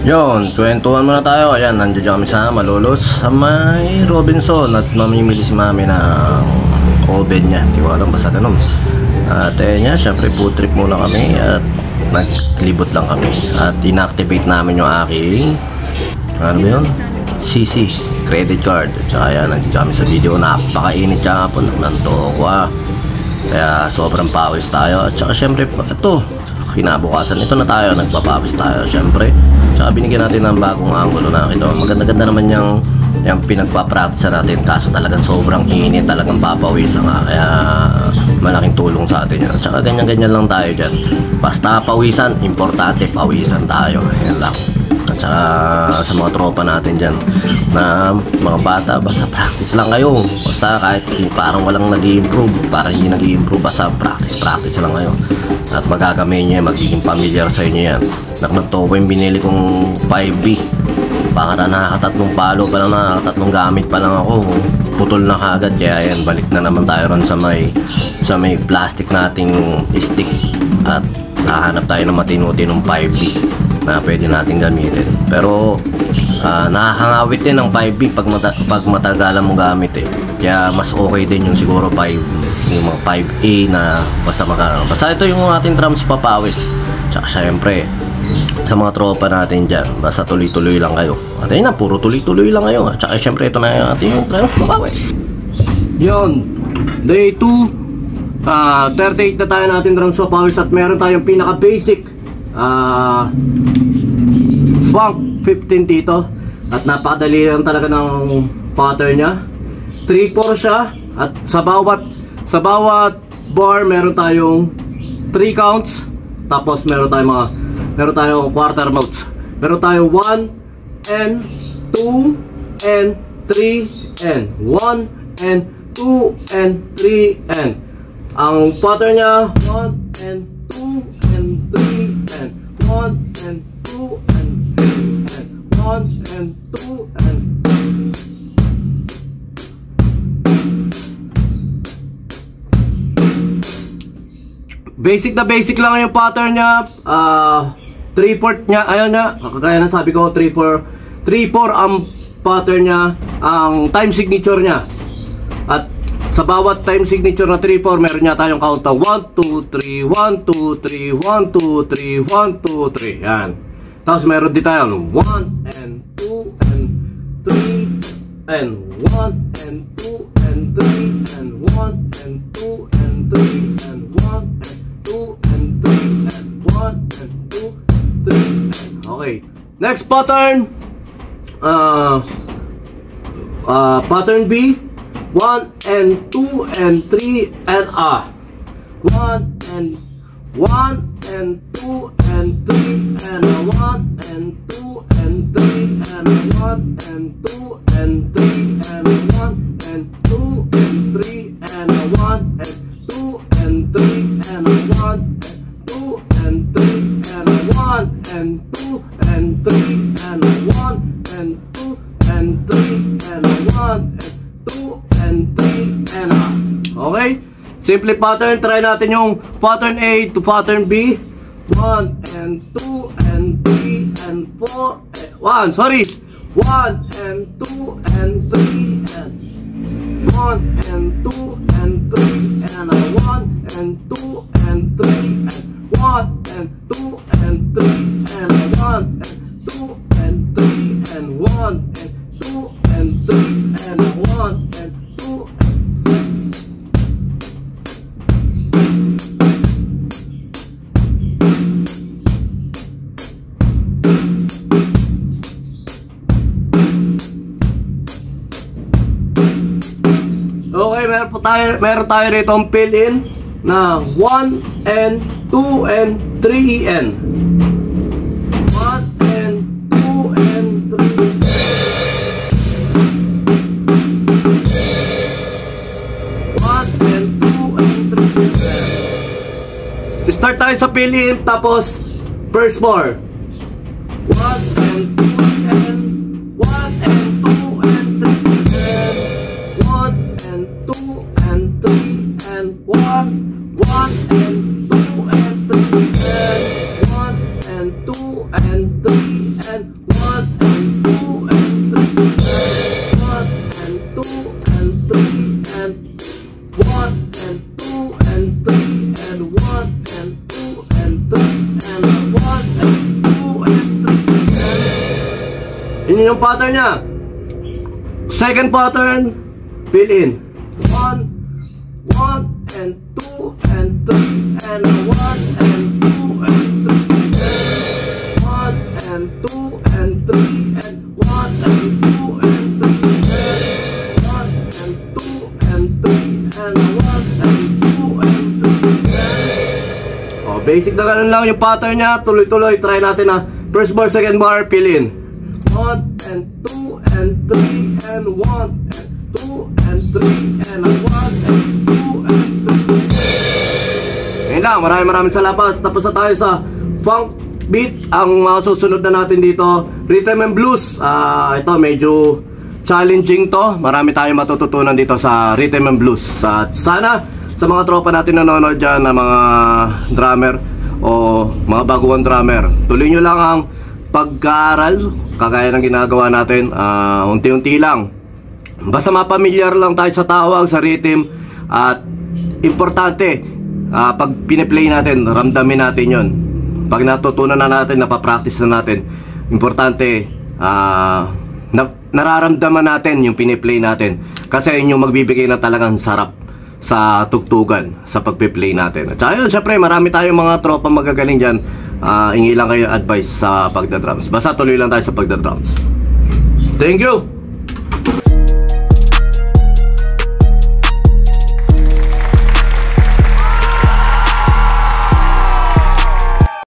Yon, kwentuhan muna tayo. Ayan, nandiyan kami sa Malolos sa may Robinson at mamimili si mami ng oven niya. Di ko alam, basta ganun. At niya, syempre food trip muna kami at naglibot lang kami. At inactivate namin yung aking ano ba yun? CC, credit card. At saka yan, nandiyan kami sa video. Napakainit siya nga po ng toko kaya sobrang pawis tayo. At saka syempre, ito kinabukasan, ito na tayo, nagpapawis tayo syempre. Tsaka binigyan natin ng bagong angulo na ito. Maganda-ganda naman yung pinagpapractice natin. Kaso talagang sobrang init, talagang papawisan nga. Kaya malaking tulong sa atin yan. Tsaka ganyan-ganyan lang tayo dyan. Basta pawisan, importante pawisan tayo. Yan lang. At saka sa mga tropa natin dyan na mga bata, basta practice lang kayo. Basta kahit parang walang nag-i-improve, parang hindi nag-i-improve, basta practice lang kayo. At magagamay nyo yan, magiging familiar sa inyo yan. Naknagto ko yung binili kong 5B. Baka nakakatatlong palo pa lang, nakakatatlong gamit pa lang ako. Putol na kagad, kaya yan, balik na naman tayo ron sa may plastic nating stick. At nahanap tayo ng matino-tinong 5B na pwede natin gamitin. Pero nakakangawit din ng 5B pag matagalan mo gamit eh. Kaya mas okay din yung siguro 5, yung mga 5A na basta ito yung ating drums papawis. Tsaka syempre sa mga tropa natin dyan, basta tuloy-tuloy lang kayo. At ayun na, puro tuloy-tuloy lang kayo. At saka syempre ito na yung ating drums papawis. Yun, day 2, 38 na tayo natin drums papawis. At meron tayong pinaka basic Funk 15 dito. At napakadali lang talaga ng pattern nya. 3/4 siya. At sa bawat bar meron tayong 3 counts. Tapos meron tayong quarter notes. Meron tayong 1 and 2 and 3 and 1 and 2 and 3 and ang pattern nya 1 and 2 and 3 and 1 and 2 and 3 and 1 and 2 and basic na basic lang yung pattern nya. 3/4 nya, ayun na, kagaya ng sabi ko, 3/4 ang pattern nya, ang time signature nya. At sa bawat time signature na 3/4 meron nya tayong count na 1, 2, 3, 1, 2, 3, 1, 2, 3, 1, 2, 3, yan. Tapos meron din tayong 1 and 2 and 3 and 1 and 2 and 3 and 1 and 2 and 3 and 1 and 2 and 3 and 1 and 2, 3. Okay. Next pattern. Pattern B. 1 and 2 and 3 and 1 and 2 and 3 and 1 and 2 and 3 and 1 and 2 and 3 and 1 and 2 and 3 and 1 and 2 and 3 and 1 and 2 and 3 and 1 and 2 and 3 and 1 and 2 and 3 and 1 and 2 and 3 and okay? Simple pattern. Try natin yung pattern A to pattern B. 1 and 2 and 3 and 4 1 sorry 1 and 2 and 3 and 1 and 2 and 3 and 1 and 2 and 3 and 1 and 2 and 3 and 1 and 2 and 3 and 1 and 2 and 3 and 1 and 2 okay, meron tayo rito ang fill in na 1 and 2 and 3 and 1 and 2 and 3 1 and 2 and 3 start tayo sa fill in, tapos first bar 1 and 2 and 1 and 2 and 3 and 1 and 2 and 3 and 1 and 2 and 3 and 1 and 2 and 3 and and 1 and 2 and 3. 1 and 2 and 3 and 1 and 2 and 3 and 1 and 2 and 3 and 1 and 2 and 3. Yun yung pattern niya. Second pattern, fill in. 1 and 2 and 3 and 1 and 2 and 3. 1 and 2 and 3 and 1 and 2 and 3. 1 and 2 and 3 and 1 and 2 and 3. Oh, basic na ganun lang yung pattern niya. Tuloy-tuloy, try natin na. First bar, second bar, fill in. 1 and 2 and 3 and 1 and 2 and 3 and 1 and 2 and 3. Ngayon lang, maraming salamat. Tapos na tayo sa funk beat. Ang susunod na natin dito, rhythm and blues. Ito medyo challenging to. Marami tayong matututunan dito sa rhythm and blues. At sana sa mga tropa natin nanonood dyan na mga drummer o mga baguang drummer, tuloy nyo lang ang pag-aaral kagaya ng ginagawa natin. Unti-unti lang. Basta mapamilyar lang tayo sa tawag, sa rhythm. At importante, pag piniplay natin, ramdamin natin yon. Pag natutunan na natin, napapractice na natin, importante, nararamdaman natin yung piniplay natin. Kasi yun yung magbibigay na talagang sarap sa tugtugan, sa pagpiplay natin. At saka yun, syempre, marami tayong mga tropa magagaling dyan. Hingi lang kayo advice sa pagdadrums. Basta tuloy lang tayo sa pagdadrums. Thank you!